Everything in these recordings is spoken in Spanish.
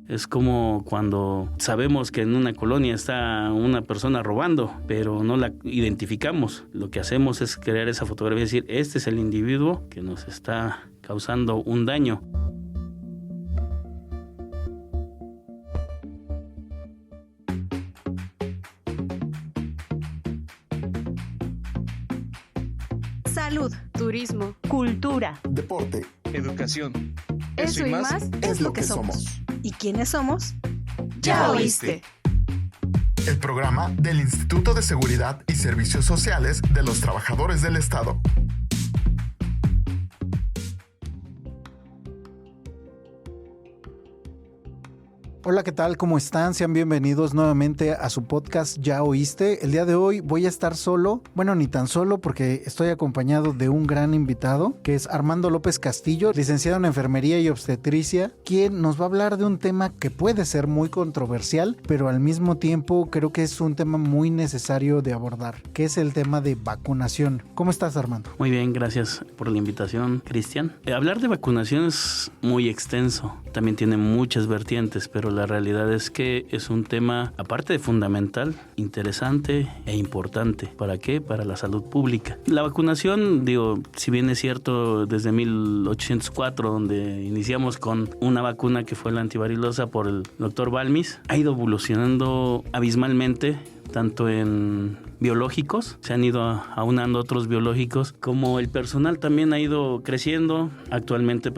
Es como cuando sabemos que en una colonia está una persona robando, pero no la identificamos. Lo que hacemos es crear esa fotografía y decir, este es el individuo que nos está causando un daño. Salud, turismo, cultura, deporte, educación. Eso y más es lo que somos. ¿Y quiénes somos? ¡Ya oíste! El programa del Instituto de Seguridad y Servicios Sociales de los Trabajadores del Estado. Hola, ¿qué tal? ¿Cómo están? Sean bienvenidos nuevamente a su podcast Ya Oíste. El día de hoy voy a estar solo, bueno, ni tan solo porque estoy acompañado de un gran invitado que es Armando López Castillo, licenciado en Enfermería y Obstetricia, quien nos va a hablar de un tema que puede ser muy controversial, pero al mismo tiempo creo que es un tema muy necesario de abordar, que es el tema de vacunación. ¿Cómo estás, Armando? Muy bien, gracias por la invitación, Cristian. Hablar de vacunación es muy extenso, también tiene muchas vertientes, pero la realidad es que es un tema, aparte de fundamental, interesante e importante. ¿Para qué? Para la salud pública. La vacunación, si bien es cierto, desde 1804, donde iniciamos con una vacuna que fue la antivarilosa por el doctor Balmis, ha ido evolucionando abismalmente, tanto en biológicos, se han ido aunando otros biológicos, como el personal también ha ido creciendo. Actualmente,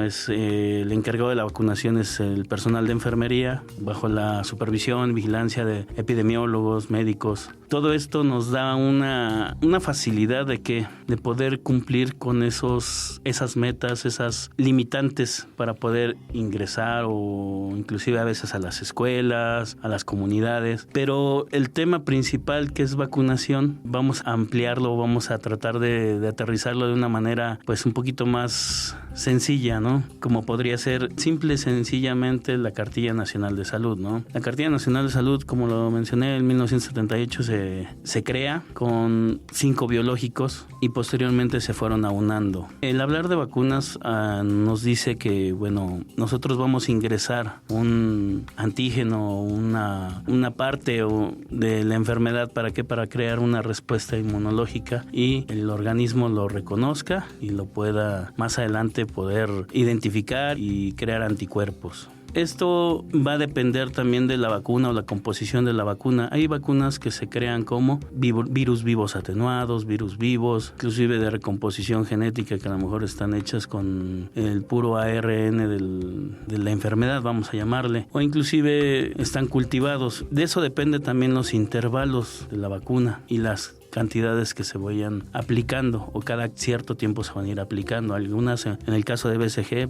es el encargado de la vacunación es el personal de enfermería, bajo la supervisión, vigilancia de epidemiólogos, médicos. Todo esto nos da una facilidad de poder cumplir con esas metas, esas limitantes para poder ingresar o inclusive a veces a las escuelas, a las comunidades. Pero el tema principal, que es vacunación, vamos a ampliarlo, vamos a tratar de aterrizarlo de una manera un poquito más sencilla, ¿no? Como podría ser simple y sencillamente la Cartilla Nacional de Salud, ¿no? La Cartilla Nacional de Salud, como lo mencioné, en 1978 se crea con 5 biológicos y posteriormente se fueron aunando. El hablar de vacunas nos dice que, nosotros vamos a ingresar un antígeno, una parte de la enfermedad. ¿Para qué? Para crear una respuesta inmunológica y el organismo lo reconozca y lo pueda más adelante poder identificar y crear anticuerpos. Esto va a depender también de la vacuna o la composición de la vacuna. Hay vacunas que se crean como virus vivos atenuados, virus vivos, inclusive de recomposición genética, que a lo mejor están hechas con el puro ARN de la enfermedad, vamos a llamarle, o inclusive están cultivados. De eso depende también los intervalos de la vacuna y las cantidades que se vayan aplicando, o cada cierto tiempo se van a ir aplicando. Algunas, en el caso de BCG,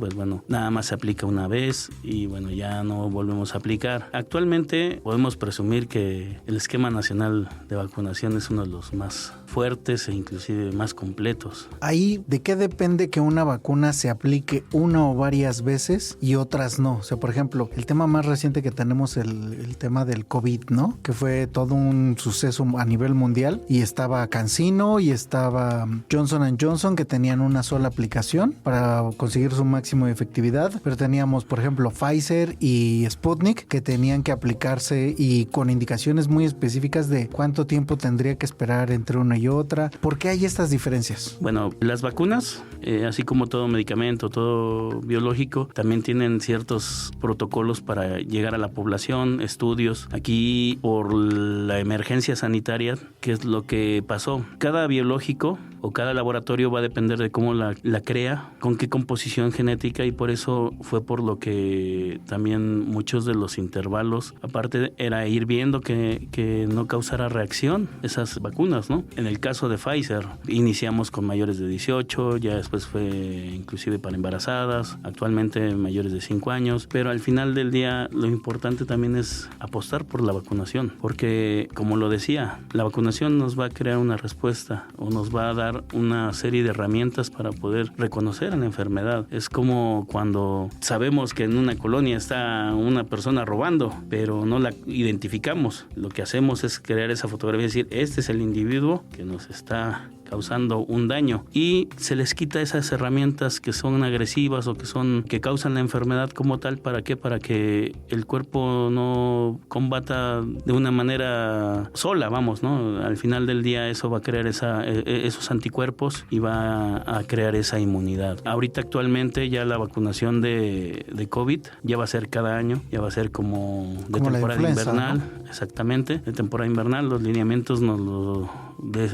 nada más se aplica una vez y ya no volvemos a aplicar. Actualmente podemos presumir que el esquema nacional de vacunación es uno de los más fuertes e inclusive más completos. Ahí, ¿de qué depende que una vacuna se aplique una o varias veces y otras no? O sea, por ejemplo, el tema más reciente que tenemos, el tema del COVID, ¿no? Que fue todo un suceso a nivel mundial, y estaba CanSino y estaba Johnson & Johnson, que tenían una sola aplicación para conseguir su máximo de efectividad, pero teníamos, por ejemplo, Pfizer y Sputnik, que tenían que aplicarse y con indicaciones muy específicas de cuánto tiempo tendría que esperar entre una y otra. ¿Por qué hay estas diferencias? Las vacunas, así como todo medicamento, todo biológico, también tienen ciertos protocolos para llegar a la población, estudios. Aquí, por la emergencia sanitaria, ¿qué es lo que pasó? Cada biológico o cada laboratorio va a depender de cómo la crea, con qué composición genética, y por eso fue por lo que también muchos de los intervalos, aparte, era ir viendo que no causara reacción esas vacunas, ¿no? En el caso de Pfizer, iniciamos con mayores de 18, ya después fue inclusive para embarazadas, actualmente mayores de 5 años, pero al final del día lo importante también es apostar por la vacunación, porque, como lo decía, la vacunación nos va a crear una respuesta o nos va a dar una serie de herramientas para poder reconocer la enfermedad. Es como cuando sabemos que en una colonia está una persona robando, pero no la identificamos. Lo que hacemos es crear esa fotografía y decir, este es el individuo que nos está causando un daño y se les quita esas herramientas que son agresivas o que causan la enfermedad como tal. ¿Para qué? Para que el cuerpo no combata de una manera sola, vamos, ¿no? Al final del día eso va a crear esos anticuerpos y va a crear esa inmunidad. Ahorita actualmente ya la vacunación de COVID ya va a ser cada año, ya va a ser como de temporada invernal, ¿no? Exactamente, de temporada invernal. Los lineamientos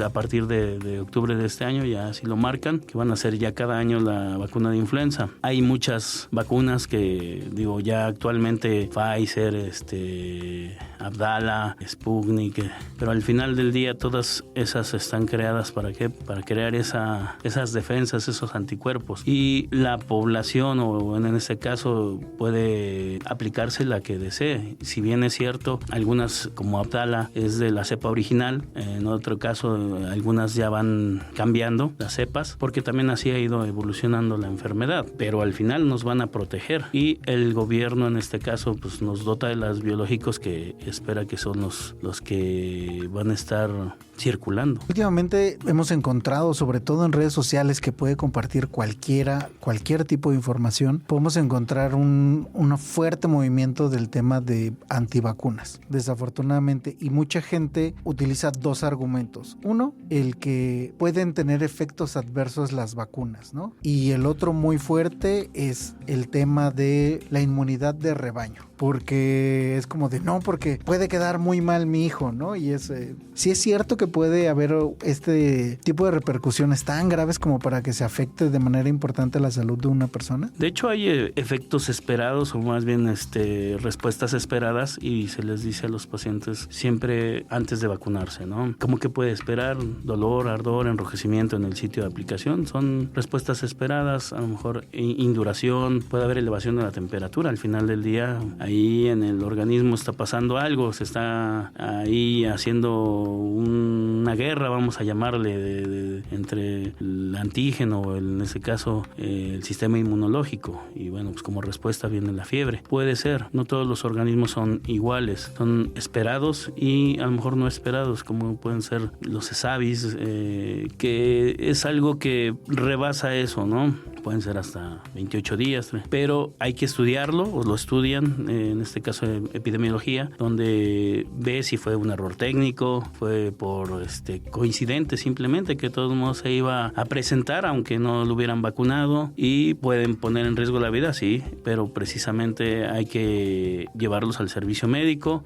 a partir de octubre de este año ya así lo marcan, que van a ser ya cada año la vacuna de influenza. Hay muchas vacunas que, ya actualmente Pfizer, Abdala, Sputnik, pero al final del día todas esas están creadas ¿para qué? Para crear esas defensas, esos anticuerpos. Y la población, o en este caso, puede aplicarse la que desee. Si bien es cierto, algunas como Abdala es de la cepa original, en otro caso algunas ya van cambiando las cepas, porque también así ha ido evolucionando la enfermedad, pero al final nos van a proteger y el gobierno en este caso pues nos dota de los biológicos que espera que son los que van a estar circulando. Últimamente hemos encontrado, sobre todo en redes sociales, que puede compartir cualquier tipo de información. Podemos encontrar un fuerte movimiento del tema de antivacunas, desafortunadamente, y mucha gente utiliza dos argumentos. Uno, el que pueden tener efectos adversos las vacunas, ¿no? Y el otro muy fuerte es el tema de la inmunidad de rebaño, porque es como de no, porque puede quedar muy mal mi hijo, ¿no? Y sí es cierto que puede haber este tipo de repercusiones tan graves como para que se afecte de manera importante la salud de una persona. De hecho hay efectos esperados, o más bien respuestas esperadas, y se les dice a los pacientes siempre antes de vacunarse, ¿no? ¿Cómo que puede esperar? Dolor, ardor, enrojecimiento en el sitio de aplicación, son respuestas esperadas. A lo mejor induración, puede haber elevación de la temperatura. Al final del día ahí en el organismo está pasando algo, se está ahí haciendo una guerra, vamos a llamarle, entre el antígeno, en ese caso el sistema inmunológico, y bueno, pues como respuesta viene la fiebre. Puede ser, no todos los organismos son iguales, son esperados y a lo mejor no esperados, como pueden ser los ESAVIS, que es algo que rebasa eso, ¿no? Pueden ser hasta 28 días, pero hay que estudiarlo, o lo estudian, en este caso epidemiología, donde ve si fue un error técnico, fue por coincidente simplemente, que de todos modos se iba a presentar aunque no lo hubieran vacunado, y pueden poner en riesgo la vida, sí, pero precisamente hay que llevarlos al servicio médico,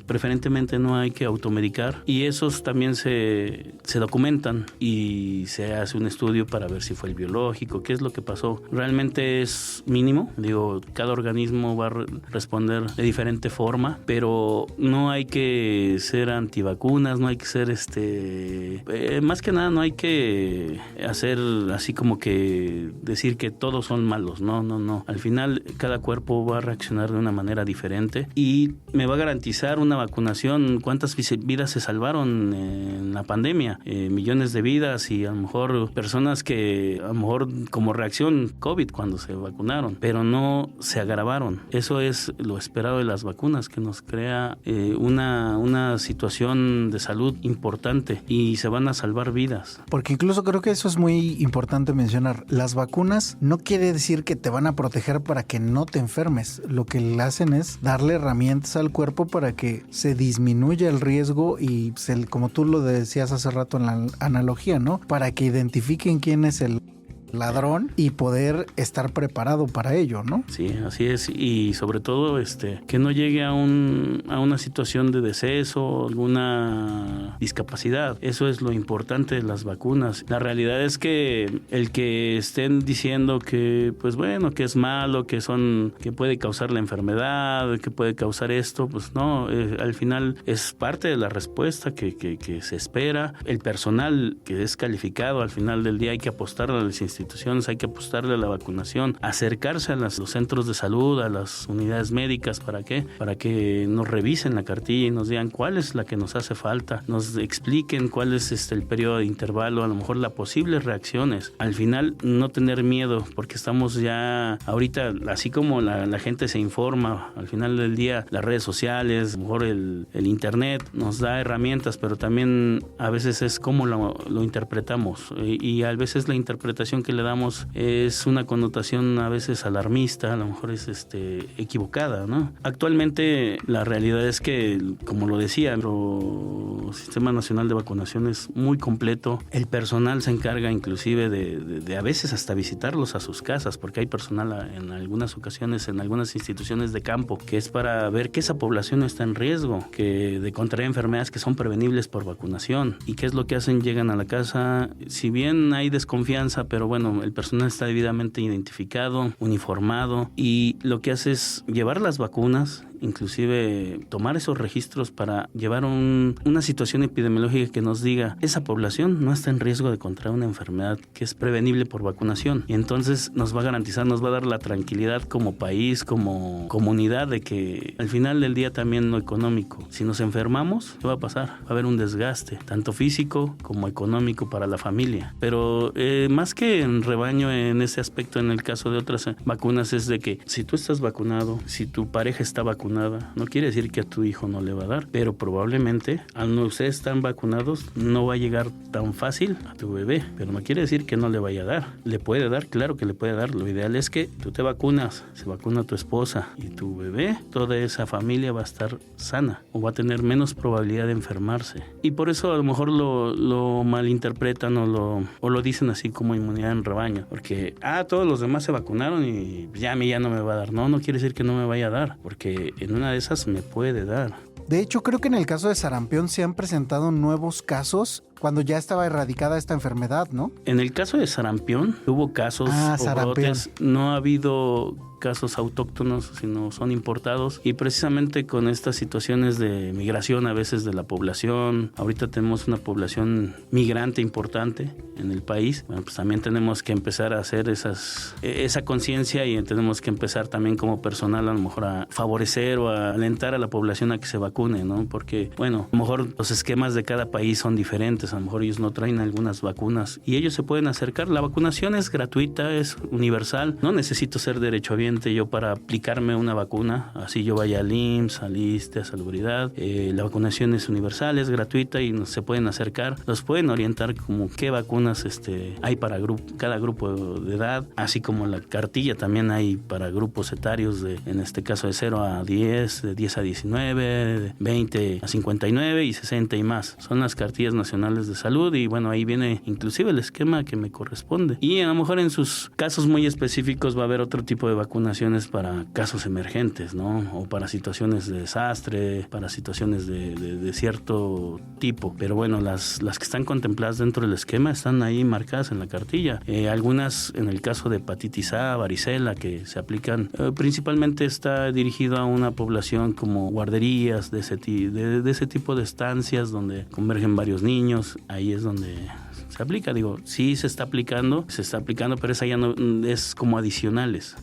preferentemente no hay que automedicar, y esos también se documentan y se hace un estudio para ver si fue el biológico, qué es lo que pasó. Realmente es mínimo, cada organismo va a responder de diferente forma, pero no hay que ser antivacunas, no hay que ser más que nada no hay que hacer así como que decir que todos son malos, no. Al final cada cuerpo va a reaccionar de una manera diferente y me va a garantizar una vacunación. ¿Cuántas vidas se salvaron en la pandemia? Millones de vidas, y a lo mejor personas que a lo mejor como reacción COVID cuando se vacunaron, pero no se agravaron. Eso es lo esperado de las vacunas, que nos crea una situación de salud importante y se van a salvar vidas. Porque incluso creo que eso es muy importante mencionar. Las vacunas no quiere decir que te van a proteger para que no te enfermes. Lo que le hacen es darle herramientas al cuerpo para que se disminuya el riesgo y como tú lo decías hace rato en la analogía, ¿no? Para que identifiquen quién es el ladrón y poder estar preparado para ello, ¿no? Sí, así es, y sobre todo que no llegue a una situación de deceso o alguna discapacidad. Eso es lo importante de las vacunas. La realidad es que el que estén diciendo que pues bueno, que es malo, que puede causar la enfermedad, que puede causar esto, pues no, al final es parte de la respuesta que se espera. El personal que es calificado, al final del día hay que apostar a las instituciones instituciones, hay que apostarle a la vacunación, acercarse a los centros de salud, a las unidades médicas, ¿para qué? Para que nos revisen la cartilla y nos digan cuál es la que nos hace falta, nos expliquen cuál es el periodo de intervalo, a lo mejor las posibles reacciones. Al final, no tener miedo, porque estamos ya ahorita, así como la gente se informa, al final del día las redes sociales, a lo mejor el internet nos da herramientas, pero también a veces es cómo lo interpretamos, y a veces la interpretación que le damos es una connotación a veces alarmista, a lo mejor es equivocada, ¿no? Actualmente la realidad es que, como lo decía, nuestro Sistema Nacional de Vacunación es muy completo. El personal se encarga inclusive de a veces hasta visitarlos a sus casas, porque hay personal en algunas ocasiones, en algunas instituciones de campo, que es para ver que esa población no está en riesgo, que de contraer enfermedades que son prevenibles por vacunación. ¿Y qué es lo que hacen? Llegan a la casa, si bien hay desconfianza, pero bueno, el personal está debidamente identificado, uniformado, y lo que hace es llevar las vacunas, inclusive tomar esos registros para llevar una situación epidemiológica que nos diga esa población no está en riesgo de contraer una enfermedad que es prevenible por vacunación, y entonces nos va a garantizar, nos va a dar la tranquilidad como país, como comunidad, de que al final del día también lo económico, si nos enfermamos, ¿qué va a pasar? Va a haber un desgaste, tanto físico como económico para la familia, pero más que en rebaño en ese aspecto, en el caso de otras vacunas, es de que si tú estás vacunado, si tu pareja está vacunada, no quiere decir que a tu hijo no le va a dar, pero probablemente al no ustedes están vacunados no va a llegar tan fácil a tu bebé, pero no quiere decir que no le vaya a dar. Le puede dar, claro que le puede dar. Lo ideal es que tú te vacunas, se vacuna tu esposa y tu bebé, toda esa familia va a estar sana o va a tener menos probabilidad de enfermarse, y por eso a lo mejor lo malinterpretan o lo dicen así como inmunidad en rebaño, porque todos los demás se vacunaron y ya a mí ya no me va a dar. No quiere decir que no me vaya a dar, porque en una de esas me puede dar. De hecho, creo que en el caso de sarampión se han presentado nuevos casos cuando ya estaba erradicada esta enfermedad, ¿no? En el caso de sarampión hubo casos o brotes, no ha habido casos autóctonos, sino son importados, y precisamente con estas situaciones de migración a veces de la población, ahorita tenemos una población migrante importante en el país, bueno, pues también tenemos que empezar a hacer esa conciencia, y tenemos que empezar también como personal a lo mejor a favorecer o a alentar a la población a que se vacune, ¿no? Porque, bueno, a lo mejor los esquemas de cada país son diferentes, a lo mejor ellos no traen algunas vacunas y ellos se pueden acercar. La vacunación es gratuita, es universal, no necesito ser derechohabiente yo para aplicarme una vacuna, así yo vaya al IMSS, al ISSSTE, a Salubridad. La vacunación es universal, es gratuita y se pueden acercar, los pueden orientar como qué vacunas hay para cada grupo de edad, así como la cartilla también hay para grupos etarios en este caso de 0 a 10, de 10 a 19, de 20 a 59 y 60 y más. Son las cartillas nacionales de salud, y bueno, ahí viene inclusive el esquema que me corresponde, y a lo mejor en sus casos muy específicos va a haber otro tipo de vacunaciones para casos emergentes, ¿no? O para situaciones de desastre, para situaciones de cierto tipo, pero bueno, las que están contempladas dentro del esquema están ahí marcadas en la cartilla. Algunas, en el caso de hepatitis A, varicela, que se aplican, principalmente está dirigido a una población como guarderías, de ese tipo de estancias donde convergen varios niños. Ahí es donde se aplica. Digo, sí se está aplicando, pero esa ya no es como adicionales.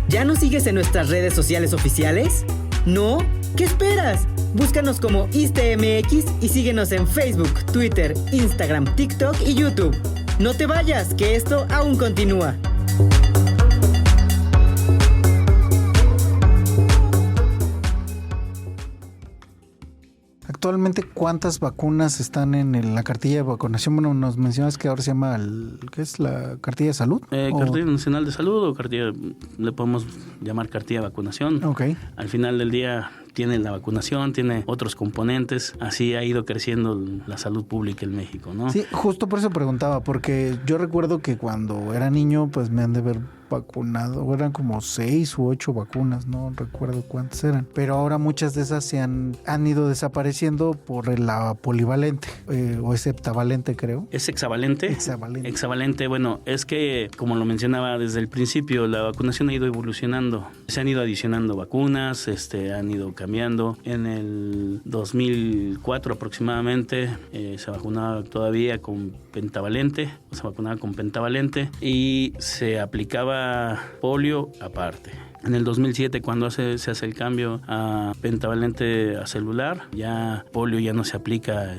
¿Ya nos sigues en nuestras redes sociales oficiales? ¿No? ¿Qué esperas? Búscanos como ISSSTEMX y síguenos en Facebook, Twitter, Instagram, TikTok y YouTube. No te vayas, que esto aún continúa. Actualmente, ¿cuántas vacunas están en la cartilla de vacunación? Bueno, nos mencionas que ahora se llama ¿qué es la cartilla de salud? Cartilla Nacional de Salud, o cartilla, le podemos llamar cartilla de vacunación. Okay. Al final del día tiene la vacunación, tiene otros componentes. Así ha ido creciendo la salud pública en México, ¿no? Sí, justo por eso preguntaba, porque yo recuerdo que cuando era niño, pues me han de ver vacunado, eran como 6 u 8 vacunas, no recuerdo cuántas eran, pero ahora muchas de esas se han ido desapareciendo por la polivalente, o es heptavalente, creo. ¿Es hexavalente? Hexavalente, bueno, es que, como lo mencionaba desde el principio, la vacunación ha ido evolucionando, se han ido adicionando vacunas, han ido cambiando. En el 2004 aproximadamente se vacunaba todavía con pentavalente, y se aplicaba polio aparte. En el 2007, cuando se hace el cambio a pentavalente a celular, ya polio ya no se aplica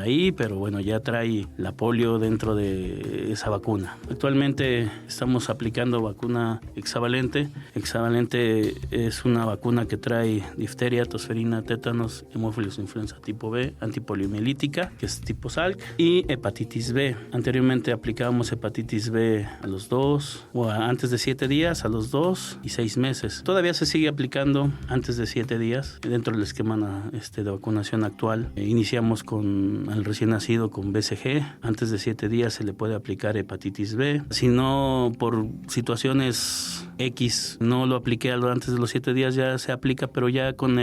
ahí, pero bueno, ya trae la polio dentro de esa vacuna. Actualmente estamos aplicando vacuna hexavalente. Hexavalente es una vacuna que trae difteria, tosferina, tétanos, hemófilos influenza tipo B, antipoliomielítica, que es tipo SALC, y hepatitis B. Anteriormente aplicábamos hepatitis B a los 2, o antes de 7 días, a los 2 y 6 meses. Todavía se sigue aplicando antes de 7 días dentro del esquema de vacunación actual. Iniciamos con el recién nacido con BCG. Antes de 7 días se le puede aplicar hepatitis B. Si no, por situaciones X, no lo apliqué antes de los 7 días, ya se aplica, pero ya con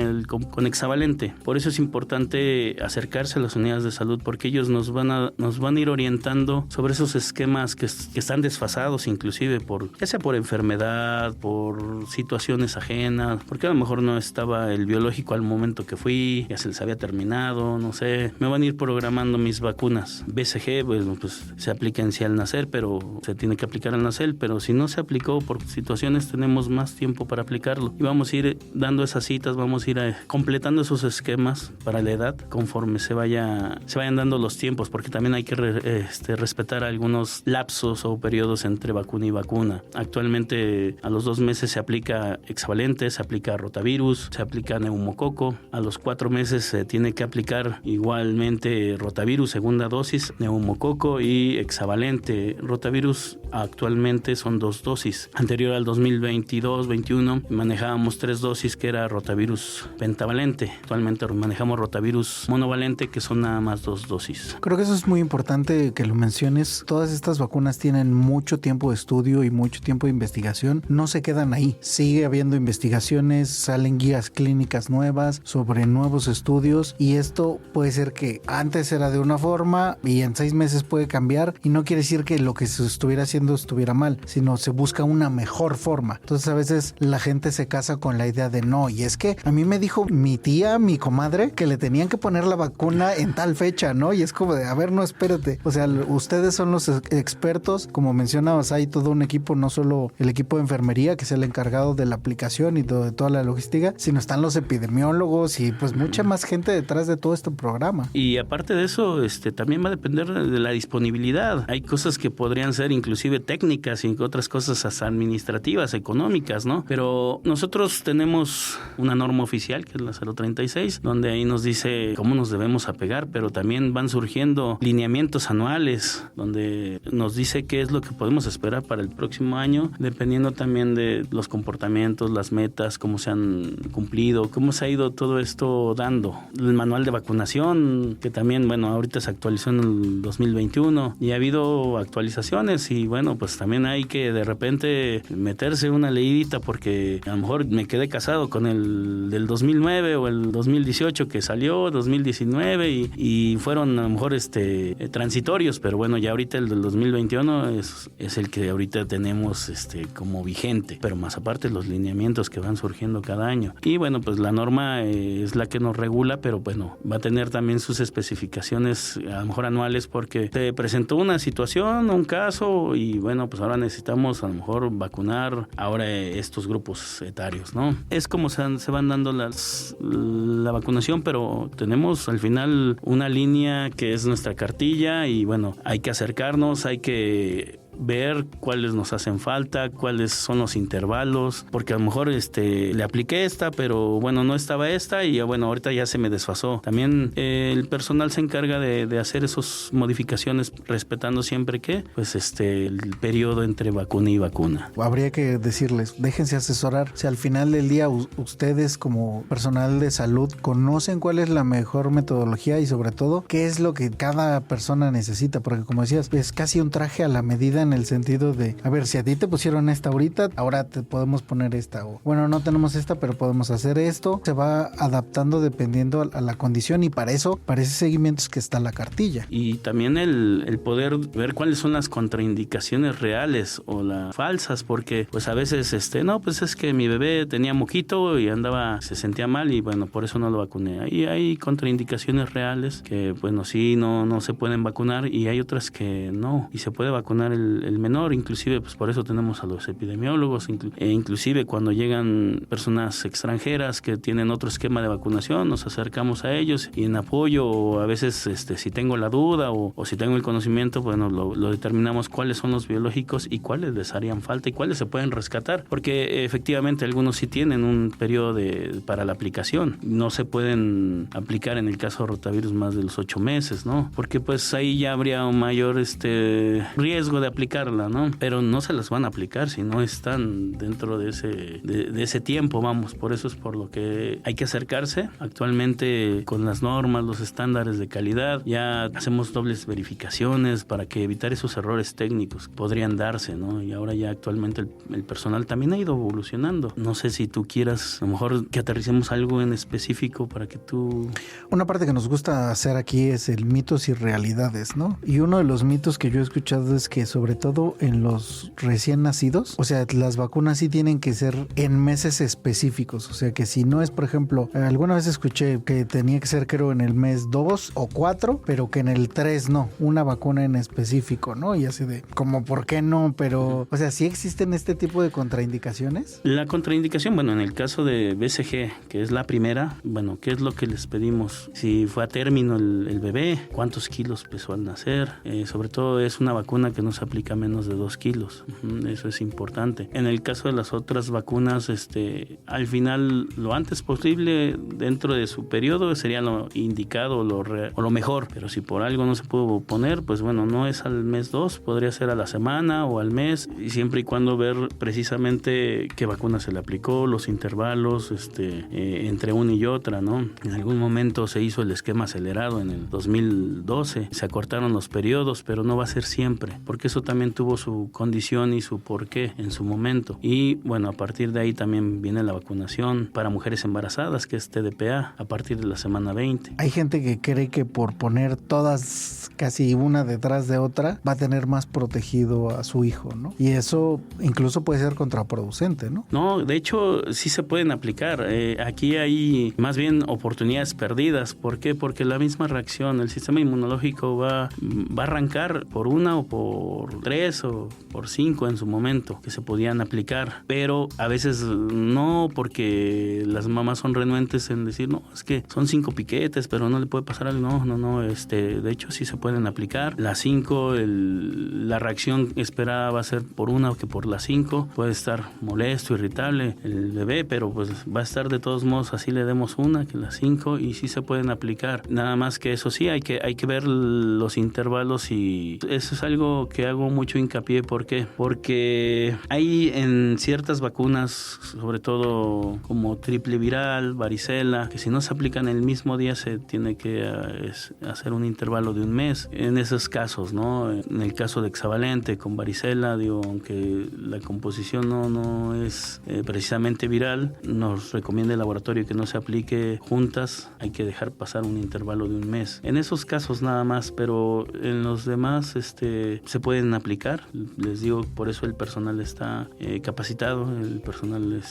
hexavalente. Por eso es importante acercarse a las unidades de salud, porque ellos nos van a ir orientando sobre esos esquemas que están desfasados, inclusive ya sea por enfermedad, por situaciones ajenas, porque a lo mejor no estaba el biológico al momento que fui, ya se les había terminado, no sé. Me van a ir programando mis vacunas. BCG, pues se aplica en sí al nacer, pero se tiene que aplicar al nacer, pero si no se aplicó por situaciones, tenemos más tiempo para aplicarlo. Y vamos a ir dando esas citas, vamos a ir completando esos esquemas para la edad, conforme se vayan dando los tiempos, porque también hay que respetar algunos lapsos o periodos entre vacuna y vacuna. Actualmente, a los 2 meses se aplica hexavalente, se aplica rotavirus, se aplica neumococo. A los 4 meses se tiene que aplicar igualmente rotavirus, segunda dosis, neumococo y hexavalente. Rotavirus actualmente son 2 dosis. Anterior al 2022-21 manejábamos 3 dosis, que era rotavirus pentavalente. Actualmente manejamos rotavirus monovalente, que son nada más 2 dosis. Creo que eso es muy importante que lo menciones. Todas estas vacunas tienen mucho tiempo de estudio y mucho tiempo de investigación. No se quedan ahí. Sigue habiendo investigaciones, salen guías clínicas nuevas sobre nuevos estudios, y esto puede ser que antes era de una forma y en 6 meses puede cambiar, y no quiere decir que lo que se estuviera haciendo estuviera mal, sino se busca una mejor forma. Entonces a veces la gente se casa con la idea de no, y es que a mí me dijo mi tía, mi comadre, que le tenían que poner la vacuna en tal fecha, ¿no? Y es como de, a ver, no, espérate. O sea, ustedes son los expertos, como mencionabas, hay todo un equipo, no solo el equipo de enfermería, que es el encargado de la aplicación y de toda la logística, sino están los epidemiólogos y pues mucha más gente detrás de todo este programa. Y aparte de eso, también va a depender de la disponibilidad. Hay cosas que podrían ser inclusive técnicas y otras cosas hasta administrativas, económicas, ¿no? Pero nosotros tenemos una norma oficial, que es la 036, donde ahí nos dice cómo nos debemos apegar, pero también van surgiendo lineamientos anuales, donde nos dice qué es lo que podemos esperar para el próximo año, dependiendo también de los comportamientos, las metas, cómo se han cumplido, cómo se ha ido todo esto dando. El manual de vacunación, que también, bueno, ahorita se actualizó en el 2021 y ha habido actualizaciones, y bueno, pues también hay que de repente meterse una leidita, porque a lo mejor me quedé casado con el del 2009 o el 2018 que salió, 2019, y fueron a lo mejor transitorios, pero bueno, ya ahorita el del 2021 es el que ahorita tenemos como vigente, pero más aparte los lineamientos que van surgiendo cada año. Y bueno, pues la norma es la que nos regula, pero bueno, va a tener también sus especificaciones a lo mejor anuales, porque se presentó una situación, un caso, y bueno, pues ahora necesitamos a lo mejor vacunar ahora estos grupos etarios, ¿no? Es como se van dando la vacunación, pero tenemos al final una línea que es nuestra cartilla, y bueno, hay que acercarnos, hay que ver cuáles nos hacen falta, cuáles son los intervalos, porque a lo mejor le apliqué esta, pero bueno, no estaba esta, y bueno, ahorita ya se me desfasó. También el personal se encarga de hacer esas modificaciones, respetando siempre que pues el periodo entre vacuna y vacuna. Habría que decirles, déjense asesorar. Si al final del día ustedes como personal de salud conocen cuál es la mejor metodología, y sobre todo qué es lo que cada persona necesita, porque como decías, es casi un traje a la medida en en el sentido de, a ver, si a ti te pusieron esta ahorita, ahora te podemos poner esta, o bueno, no tenemos esta, pero podemos hacer esto. Se va adaptando dependiendo a la condición, y para ese seguimiento es que está la cartilla. Y también el poder ver cuáles son las contraindicaciones reales o las falsas, porque pues a veces no, pues es que mi bebé tenía moquito y se sentía mal y bueno, por eso no lo vacuné. Ahí hay contraindicaciones reales que bueno, sí, no se pueden vacunar, y hay otras que no, y se puede vacunar el menor. Inclusive pues por eso tenemos a los epidemiólogos, inclusive cuando llegan personas extranjeras que tienen otro esquema de vacunación, nos acercamos a ellos y en apoyo, o a veces si tengo la duda o si tengo el conocimiento, bueno, lo determinamos cuáles son los biológicos y cuáles les harían falta y cuáles se pueden rescatar, porque efectivamente algunos sí tienen un periodo para la aplicación, no se pueden aplicar en el caso de rotavirus más de los 8 meses, ¿no? Porque pues ahí ya habría un mayor riesgo de aplicarla, ¿no? Pero no se las van a aplicar si no están dentro de ese tiempo, vamos. Por eso es por lo que hay que acercarse. Actualmente con las normas, los estándares de calidad, ya hacemos dobles verificaciones para que evitar esos errores técnicos que podrían darse, ¿no? Y ahora ya actualmente el personal también ha ido evolucionando. No sé si tú quieras, a lo mejor que aterricemos algo en específico para que tú... Una parte que nos gusta hacer aquí es el mitos y realidades, ¿no? Y uno de los mitos que yo he escuchado es que sobre todo en los recién nacidos, o sea, las vacunas sí tienen que ser en meses específicos, o sea que si no es, por ejemplo, alguna vez escuché que tenía que ser, creo, en el mes 2 o 4, pero que en el 3 no, una vacuna en específico, ¿no? Y así de, como, ¿por qué no? Pero, o sea, ¿sí existen este tipo de contraindicaciones? La contraindicación, bueno, en el caso de BCG, que es la primera, bueno, ¿qué es lo que les pedimos? Si fue a término el bebé, ¿cuántos kilos pesó al nacer? Sobre todo es una vacuna que no se aplica menos de 2 kilos. Eso es importante. En el caso de las otras vacunas, al final, lo antes posible, dentro de su periodo, sería lo indicado o lo mejor. Pero si por algo no se pudo poner, pues bueno, no es al mes 2, podría ser a la semana o al mes, y siempre y cuando ver precisamente qué vacuna se le aplicó, los intervalos entre una y otra, ¿no? En algún momento se hizo el esquema acelerado en el 2012, se acortaron los periodos, pero no va a ser siempre, porque eso también tuvo su condición y su porqué en su momento. Y bueno, a partir de ahí también viene la vacunación para mujeres embarazadas, que es TDPA, a partir de la semana 20. Hay gente que cree que por poner todas casi una detrás de otra va a tener más protegido a su hijo, ¿no? Y eso incluso puede ser contraproducente, ¿no? No, de hecho sí se pueden aplicar. Aquí hay más bien oportunidades perdidas. ¿Por qué? Porque la misma reacción, el sistema inmunológico va a arrancar por una o por 3 o por 5 en su momento que se podían aplicar, pero a veces no, porque las mamás son renuentes en decir, no, es que son 5 piquetes, pero no le puede pasar algo. No, de hecho sí se pueden aplicar. Las 5, la reacción esperada va a ser por una o que por las 5. Puede estar molesto, irritable el bebé, pero pues va a estar de todos modos, así le demos una que las 5, y sí se pueden aplicar. Nada más que eso sí, hay que ver los intervalos, y eso es algo que hago mucho hincapié. ¿Por qué? Porque hay en ciertas vacunas, sobre todo como triple viral, varicela, que si no se aplican el mismo día se tiene que hacer un intervalo de un mes. En esos casos, ¿no? En el caso de hexavalente con varicela, aunque la composición no es precisamente viral, nos recomienda el laboratorio que no se aplique juntas, hay que dejar pasar un intervalo de un mes. En esos casos nada más, pero en los demás se pueden aplicar. Les digo, por eso el personal está capacitado, el personal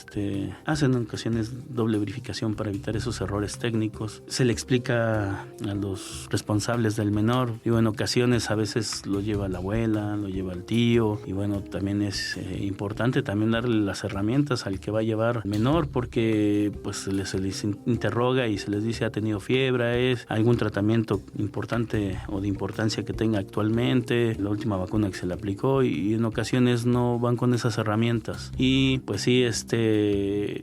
hace en ocasiones doble verificación para evitar esos errores técnicos. Se le explica a los responsables del menor, en ocasiones a veces lo lleva la abuela, lo lleva el tío, y bueno, también es importante también darle las herramientas al que va a llevar al menor, porque pues se les interroga y se les dice, ha tenido fiebre, es algún tratamiento importante o de importancia que tenga actualmente, la última vacuna que se le aplicó, y en ocasiones no van con esas herramientas. Y pues sí,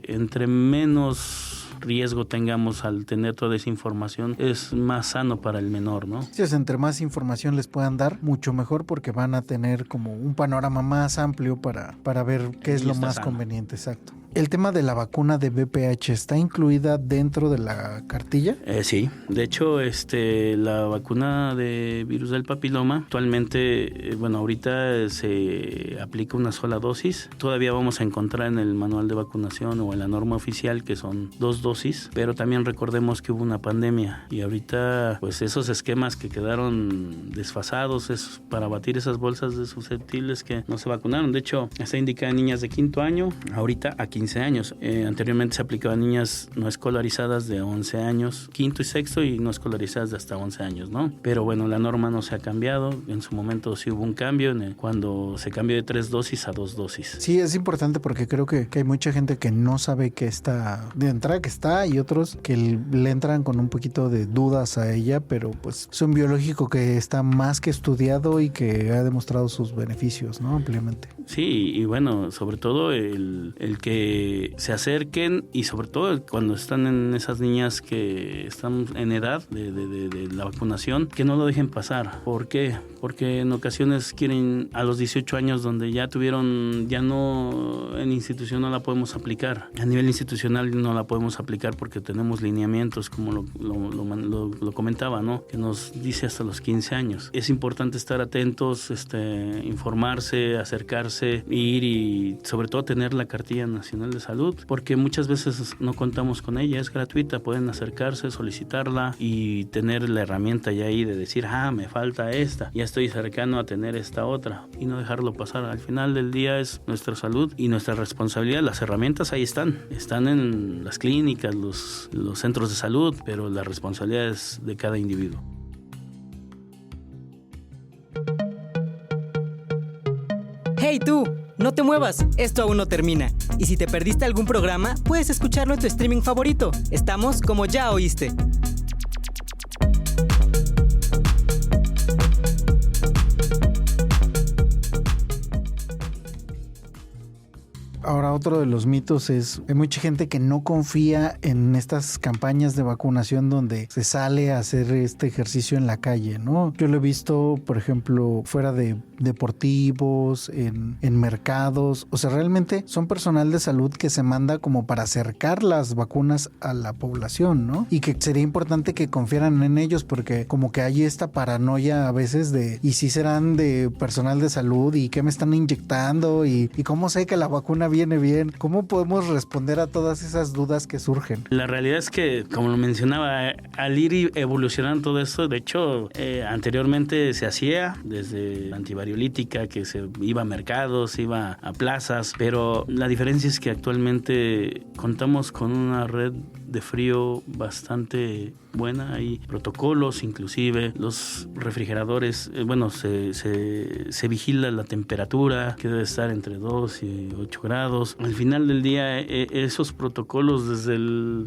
entre menos riesgo tengamos al tener toda esa información, es más sano para el menor, ¿no? Sí, entre más información les puedan dar, mucho mejor, porque van a tener como un panorama más amplio para ver qué es lo más conveniente, exacto. El tema de la vacuna de VPH, ¿está incluida dentro de la cartilla? Sí, de hecho, la vacuna de virus del papiloma, actualmente, ahorita se aplica una sola dosis. Todavía vamos a encontrar en el manual de vacunación o en la norma oficial que son 2 dosis, pero también recordemos que hubo una pandemia y ahorita, pues esos esquemas que quedaron desfasados es para batir esas bolsas de susceptibles que no se vacunaron. De hecho, está indicada en niñas de 5º año, ahorita a 15 años. Anteriormente se aplicaba a niñas no escolarizadas de 11 años, 5º y 6º, y no escolarizadas de hasta 11 años, ¿no? Pero bueno, la norma no se ha cambiado. En su momento sí hubo un cambio cuando se cambió de 3 dosis a 2 dosis. Sí, es importante porque creo que hay mucha gente que no sabe que está, de entrada que está, y otros que le entran con un poquito de dudas a ella, pero pues es un biológico que está más que estudiado y que ha demostrado sus beneficios, ¿no? Ampliamente. Sí, y bueno, sobre todo el que se acerquen, y sobre todo cuando están en esas niñas que están en edad de la vacunación, que no lo dejen pasar. ¿Por qué? Porque en ocasiones quieren a los 18 años donde ya no, en institución no la podemos aplicar. A nivel institucional no la podemos aplicar porque tenemos lineamientos, como lo comentaba, ¿no? Que nos dice hasta los 15 años. Es importante estar atentos, informarse, acercarse, ir y sobre todo tener la cartilla nacional de salud, porque muchas veces no contamos con ella, es gratuita, pueden acercarse, solicitarla y tener la herramienta ya ahí de decir, me falta esta, ya estoy cercano a tener esta otra, y no dejarlo pasar. Al final del día es nuestra salud y nuestra responsabilidad. Las herramientas ahí están en las clínicas, los centros de salud, pero la responsabilidad es de cada individuo. ¡Hey tú! No te muevas, esto aún no termina. Y si te perdiste algún programa, puedes escucharlo en tu streaming favorito. Estamos como Ya Oíste. Ahora, otro de los mitos es, hay mucha gente que no confía en estas campañas de vacunación donde se sale a hacer este ejercicio en la calle, ¿no? Yo lo he visto, por ejemplo, fuera de deportivos, en mercados. O sea, realmente son personal de salud que se manda como para acercar las vacunas a la población, ¿no? Y que sería importante que confiaran en ellos, porque como que hay esta paranoia a veces de, ¿y si serán de personal de salud? ¿Y qué me están inyectando? ¿Y cómo sé que la vacuna viene bien? ¿Cómo podemos responder a todas esas dudas que surgen? La realidad es que, como lo mencionaba, al ir evolucionando todo esto, de hecho, anteriormente se hacía desde la antivariolítica, que se iba a mercados, iba a plazas, pero la diferencia es que actualmente contamos con una red de frío bastante buena. Hay protocolos, inclusive los refrigeradores, se vigila la temperatura, que debe estar entre 2 y 8 grados. Al final del día, esos protocolos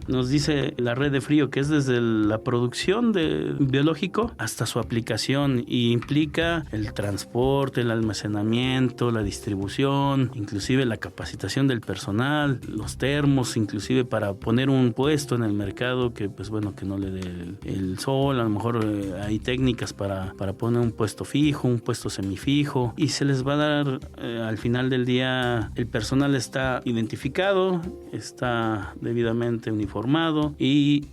nos dice la red de frío, que es desde la producción de biológico hasta su aplicación, y implica el transporte, el almacenamiento, la distribución, inclusive la capacitación del personal, los termos, inclusive para poner un puesto en el mercado que que no le dé el sol. A lo mejor hay técnicas para poner un puesto fijo, un puesto semifijo, y se les va a dar al final del día. El personal está identificado, está debidamente uniformado, y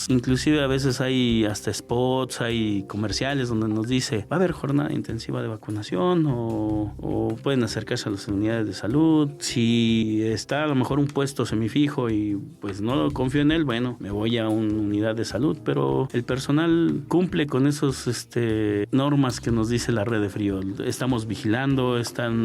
inclusive a veces hay hasta spots, hay comerciales donde nos dice, va a haber jornada intensiva de vacunación, o pueden acercarse a las unidades de salud. Si está a lo mejor un puesto semifijo y pues no confío en él, me voy a una unidad de salud, pero el personal cumple con esos normas que nos dice la red de frío. Estamos vigilando,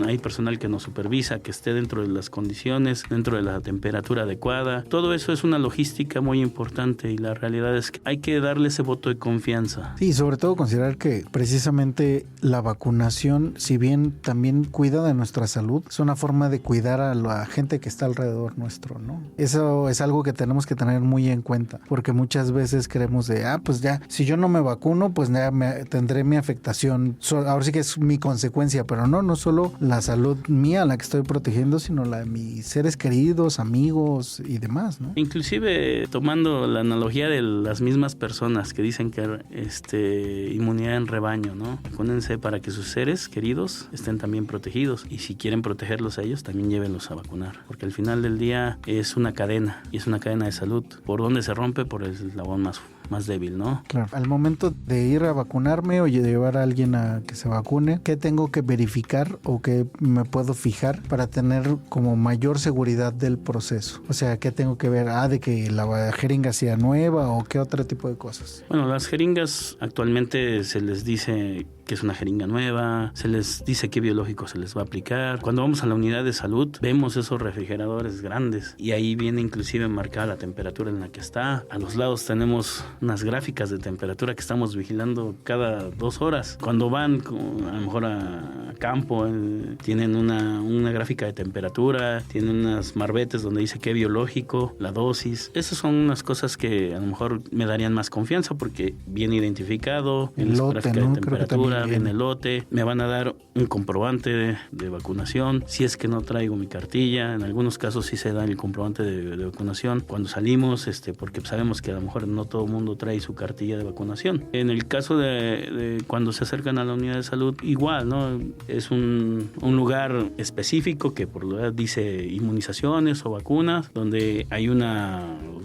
hay personal que nos supervisa, que esté dentro de las condiciones, dentro de la temperatura adecuada. Todo eso es una logística muy importante, y la realidad es que hay que darle ese voto de confianza. Sí, sobre todo considerar que precisamente la vacunación, si bien también cuida de nuestra salud, es una forma de cuidar a la gente que está alrededor nuestro, ¿no? Eso es algo que tenemos que tener muy en cuenta, porque muchas veces veces creemos de, pues ya, si yo no me vacuno, pues ya tendré mi afectación. Ahora sí que es mi consecuencia, pero no solo la salud mía la que estoy protegiendo, sino la de mis seres queridos, amigos y demás, ¿no? Inclusive tomando la analogía de las mismas personas que dicen que inmunidad en rebaño, ¿no? Vacúnense para que sus seres queridos estén también protegidos, y si quieren protegerlos a ellos, también llévenlos a vacunar, porque al final del día es una cadena, y es una cadena de salud. ¿Por dónde se rompe? Por el eslabón más débil, ¿no? Claro. Al momento de ir a vacunarme o llevar a alguien a que se vacune, ¿qué tengo que verificar o qué me puedo fijar para tener como mayor seguridad del proceso? O sea, ¿qué tengo que ver? De que la jeringa sea nueva, o qué otro tipo de cosas. Bueno, las jeringas actualmente se les dice que es una jeringa nueva, se les dice qué biológico se les va a aplicar. Cuando vamos a la unidad de salud, vemos esos refrigeradores grandes y ahí viene inclusive marcada la temperatura en la que está. A los lados tenemos unas gráficas de temperatura que estamos vigilando cada 2 horas. Cuando van a lo mejor a campo, tienen una gráfica de temperatura, tienen unas marbetes donde dice qué biológico, la dosis. Esas son unas cosas que a lo mejor me darían más confianza porque viene identificado en la gráfica de temperatura, viene el lote, me van a dar un comprobante de vacunación, si es que no traigo mi cartilla. En algunos casos sí se da el comprobante de vacunación cuando salimos, porque sabemos que a lo mejor no todo el mundo trae su cartilla de vacunación. En el caso de cuando se acercan a la unidad de salud, igual, ¿no? Es un lugar específico que por lo menos dice inmunizaciones o vacunas, donde hay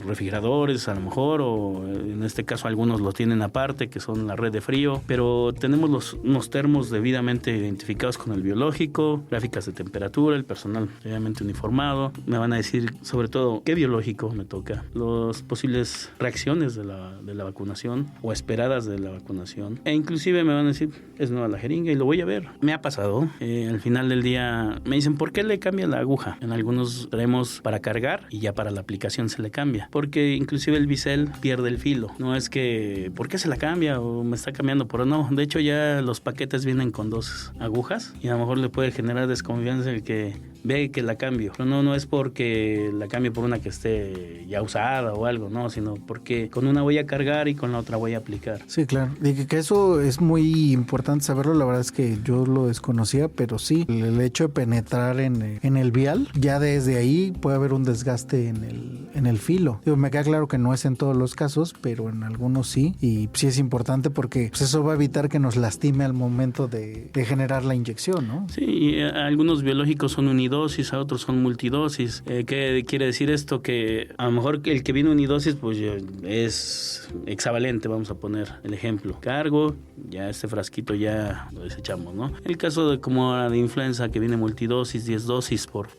refrigeradores a lo mejor, o en este caso algunos los tienen aparte, que son la red de frío, pero tenemos unos termos debidamente identificados con el biológico, gráficas de temperatura, el personal debidamente uniformado. Me van a decir sobre todo qué biológico me toca, las posibles reacciones de la vacunación o esperadas de la vacunación, e inclusive me van a decir es nueva la jeringa y lo voy a ver. Me ha pasado, al final del día me dicen ¿por qué le cambia la aguja? En algunos traemos para cargar y ya para la aplicación se le cambia, porque inclusive el bisel pierde el filo. No es que ¿por qué se la cambia o me está cambiando? Pero no, de hecho ya los paquetes vienen con 2 agujas y a lo mejor le puede generar desconfianza el que ve que la cambio, pero no es porque la cambio por una que esté ya usada o algo, no, sino porque con una voy a cargar y con la otra voy a aplicar. Sí, claro, y que eso es muy importante saberlo. La verdad es que yo lo desconocía, pero sí, el hecho de penetrar en el vial, ya desde ahí puede haber un desgaste en el filo. Me queda claro que no es en todos los casos, pero en algunos sí, y sí es importante porque pues, eso va a evitar que nos lastime al momento de generar la inyección, ¿no? Sí, y algunos biológicos son unidosis, a otros son multidosis. ¿Qué quiere decir esto? Que a lo mejor el que viene unidosis pues es hexavalente, vamos a poner el ejemplo. Cargo, ya este frasquito ya lo desechamos, ¿no? El caso de como de influenza que viene multidosis, 10 dosis por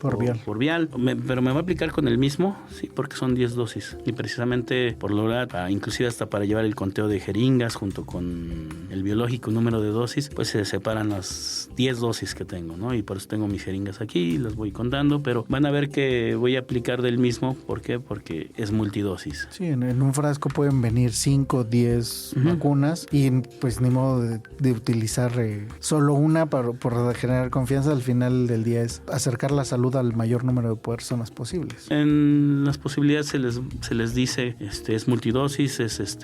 vial. Pero me va a aplicar con el mismo, sí, porque son 10 dosis. Y precisamente por lograr, inclusive hasta para llevar el conteo de jeringas junto con el biológico, número de dosis, pues se separan las 10 dosis que tengo, ¿no? Y por eso tengo mis jeringas aquí, las voy contando, pero van a ver que voy a aplicar del mismo. ¿Por qué? Porque es multidosis. Sí, en un frasco pueden venir 5, 10 vacunas y pues ni modo de utilizar solo una por generar confianza. Al final del día es acercar la salud al mayor número de personas posibles. En las posibilidades se les dice es multidosis, es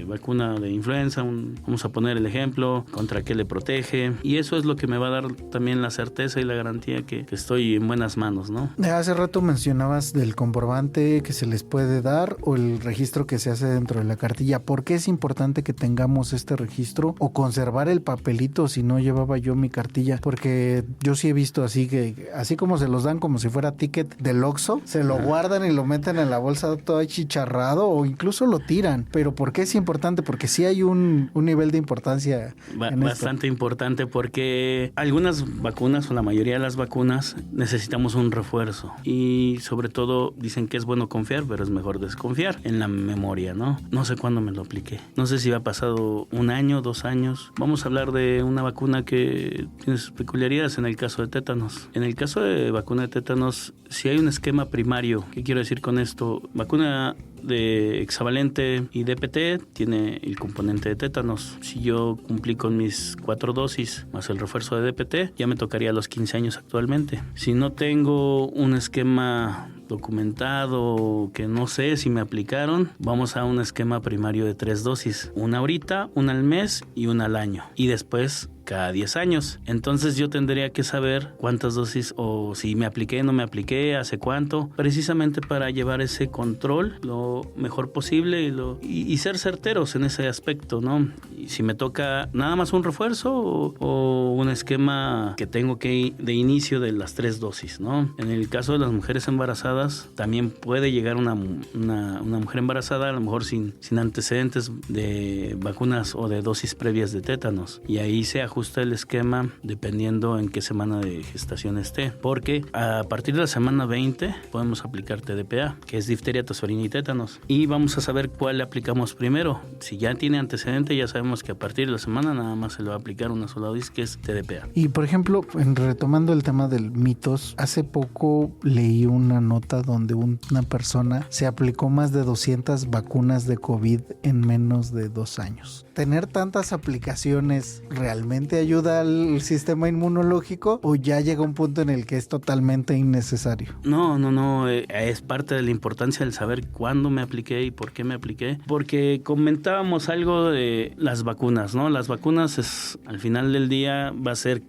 vacuna de influenza, vamos a poner el ejemplo, contra qué le protege, y eso es lo que me va a dar también la certeza y la garantía que estoy en buenas manos, ¿no? Hace rato mencionabas del comprobante que se les puede dar o el registro que se hace dentro de la cartilla. ¿Por qué es importante que tengamos este registro o conservar el papelito si no llevaba yo mi cartilla? Porque yo sí he visto así como se los dan como si fuera ticket del Oxxo, se lo guardan y lo meten en la bolsa todo achicharrado o incluso lo tiran. Pero ¿por qué es importante? Porque sí hay un nivel de importancia bastante importante, porque algunas vacunas o la mayoría de las vacunas necesitamos un refuerzo, y sobre todo dicen que es bueno confiar, pero es mejor desconfiar en la memoria, ¿no? No sé cuándo me lo apliqué, no sé si ha pasado 1 año, 2 años. Vamos a hablar de una vacuna que tiene sus peculiaridades. En el caso de tétanos, en el caso de vacuna de tétanos, si hay un esquema primario, ¿qué quiero decir con esto? Vacuna de hexavalente y DPT tiene el componente de tétanos. Si yo cumplí con mis 4 dosis más el refuerzo de DPT, ya me tocaría a los 15 años actualmente. Si no tengo un esquema documentado, que no sé si me aplicaron, vamos a un esquema primario de 3 dosis. Una ahorita, una al mes y una al año. Y después cada 10 años. Entonces yo tendría que saber cuántas dosis o si me apliqué, no me apliqué, hace cuánto, precisamente para llevar ese control lo mejor posible y ser certeros en ese aspecto, ¿no? Y si me toca nada más un refuerzo o un esquema que tengo que de inicio de las 3 dosis, ¿no? En el caso de las mujeres embarazadas, también puede llegar una mujer embarazada a lo mejor sin antecedentes de vacunas o de dosis previas de tétanos, y ahí se ajusta el esquema dependiendo en qué semana de gestación esté, porque a partir de la semana 20 podemos aplicar TDPA, que es difteria, tosferina y tétanos, y vamos a saber cuál le aplicamos primero. Si ya tiene antecedente, ya sabemos que a partir de la semana nada más se le va a aplicar una sola dosis, que es TDPA. Y por ejemplo, retomando el tema del mitos, hace poco leí una nota donde una persona se aplicó más de 200 vacunas de COVID en menos de 2 años. ¿Tener tantas aplicaciones realmente ayuda al sistema inmunológico o ya llega un punto en el que es totalmente innecesario? No, es parte de la importancia del saber cuándo me apliqué y por qué me apliqué, porque comentábamos algo de las vacunas, ¿no? Las vacunas al final del día va a ser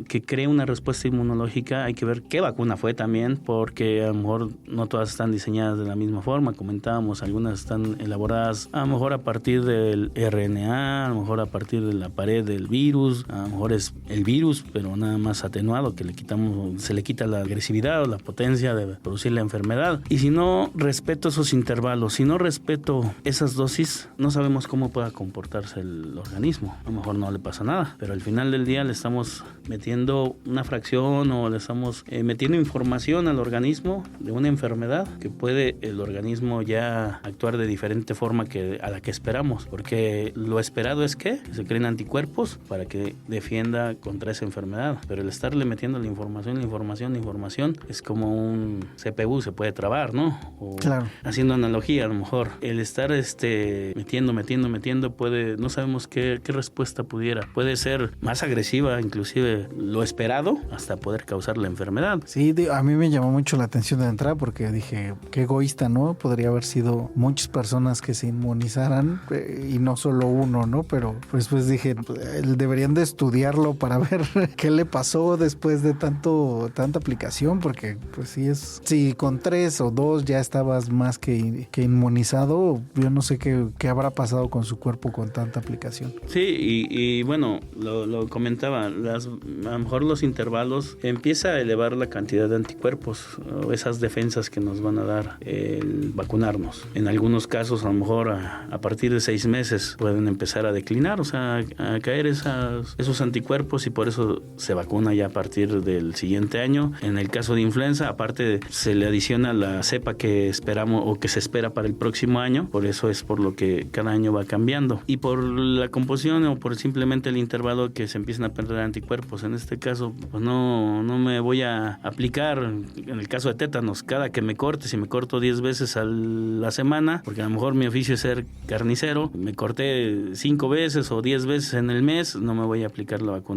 que cree una respuesta inmunológica. Hay que ver qué vacuna fue también, porque a lo mejor no todas están diseñadas de la misma forma. Comentábamos, algunas están elaboradas a lo mejor a partir del RNA, a lo mejor a partir de la pared del virus, a lo mejor es el virus, pero nada más atenuado, que se le quita la agresividad o la potencia de producir la enfermedad. Y si no respeto esos intervalos, si no respeto esas dosis, no sabemos cómo pueda comportarse el organismo. A lo mejor no le pasa nada, pero al final del día le estamos metiendo una fracción o le estamos metiendo información al organismo de una enfermedad que puede el organismo ya actuar de diferente forma a la que esperamos, porque lo esperado es que se creen anticuerpos para que defienda contra esa enfermedad, pero el estarle metiendo la información es como un CPU, se puede trabar, ¿no? O claro. Haciendo analogía, a lo mejor el estar metiendo no sabemos qué respuesta puede ser más agresiva, inclusive lo esperado, hasta poder causar la enfermedad. Sí, a mí me llamó mucho la atención de entrada porque dije, qué egoísta, ¿no? Podría haber sido muchas personas que se inmunizaran y no solo uno, ¿no? Pero pues dije, deberían de estudiarlo para ver qué le pasó después de tanta aplicación, porque pues si con 3 o 2 ya estabas más que inmunizado, yo no sé qué habrá pasado con su cuerpo con tanta aplicación. Sí, y bueno, lo comentaba, a lo mejor los intervalos empieza a elevar la cantidad de anticuerpos o esas defensas que nos van a dar el vacunarnos. En algunos casos, a lo mejor a partir de 6 meses pueden empezar a declinar, o sea, a caer esos anticuerpos, y por eso se vacuna ya a partir del siguiente año. En el caso de influenza, aparte se le adiciona la cepa que esperamos o que se espera para el próximo año, por eso es por lo que cada año va cambiando, y por la composición o por simplemente el intervalo que se empiezan a perder anticuerpos. En este caso, pues no me voy a aplicar, en el caso de tétanos, cada que me corte, si me corto 10 veces a la semana, porque a lo mejor mi oficio es ser carnicero, me corté 5 veces o 10 veces en el mes, no me voy a aplicar la vacuna.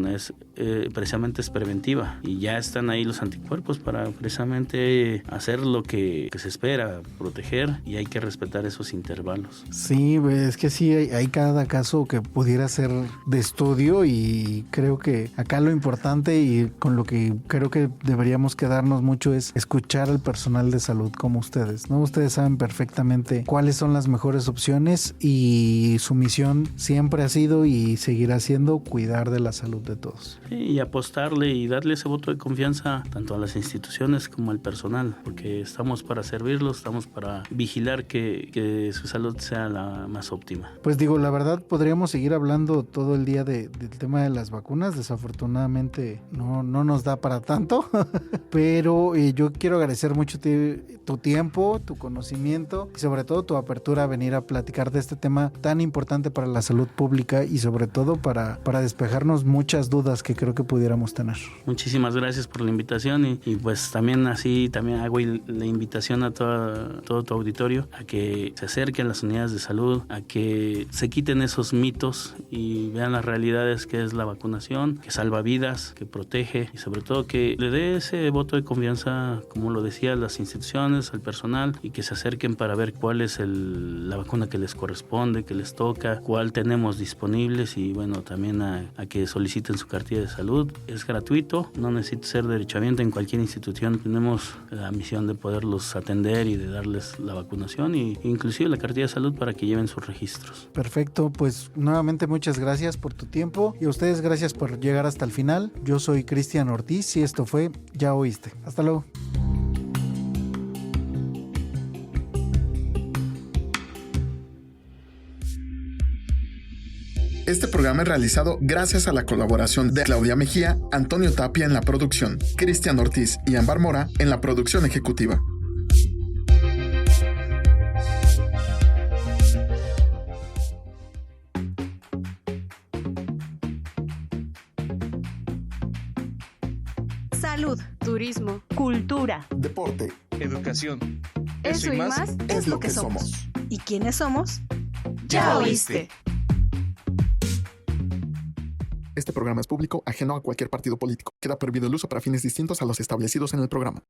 Precisamente es preventiva, y ya están ahí los anticuerpos para precisamente hacer lo que se espera, proteger, y hay que respetar esos intervalos. Sí, es que sí, hay cada caso que pudiera ser de estudio, y creo que acá lo importante y con lo que creo que deberíamos quedarnos mucho es escuchar al personal de salud como ustedes, ¿no? Ustedes saben perfectamente cuáles son las mejores opciones, y su misión siempre ha sido y seguirá siendo cuidar de la salud de todos. Sí, y apostarle y darle ese voto de confianza tanto a las instituciones como al personal, porque estamos para servirlos, estamos para vigilar que su salud sea la más óptima. Pues digo, la verdad podríamos seguir hablando todo el día del tema de las vacunas. Desafortunadamente no nos da para tanto, pero yo quiero agradecer mucho tu tiempo, tu conocimiento y sobre todo tu apertura a venir a platicar de este tema tan importante para la salud pública y sobre todo para para despejarnos muchas dudas que creo que pudiéramos tener. Muchísimas gracias por la invitación y pues también hago la invitación a todo tu auditorio a que se acerquen a las unidades de salud, a que se quiten esos mitos y vean las realidades que es la vacunación, que salva vidas, que protege y sobre todo que le dé ese voto de confianza, como lo decía, a las instituciones, al personal, y que se acerquen para ver cuál es la vacuna que les corresponde, que les toca, cuál tenemos disponibles y bueno, también a que soliciten su cartilla de salud. Es gratuito, no necesita ser derechohabiente. En cualquier institución tenemos la misión de poderlos atender y de darles la vacunación e inclusive la cartilla de salud para que lleven sus registros. Perfecto, pues nuevamente muchas gracias por tu tiempo y a ustedes gracias por llegar hasta el final. Yo soy Cristian Ortiz y esto fue Ya Oíste. Hasta luego. Este programa es realizado gracias a la colaboración de Claudia Mejía, Antonio Tapia en la producción, Cristian Ortiz y Ámbar Mora en la producción ejecutiva. Salud, turismo, cultura, Deporte, educación. eso y más es lo que somos. ¿Y quiénes somos? Ya oíste. Este programa es público, ajeno a cualquier partido político. Queda prohibido el uso para fines distintos a los establecidos en el programa.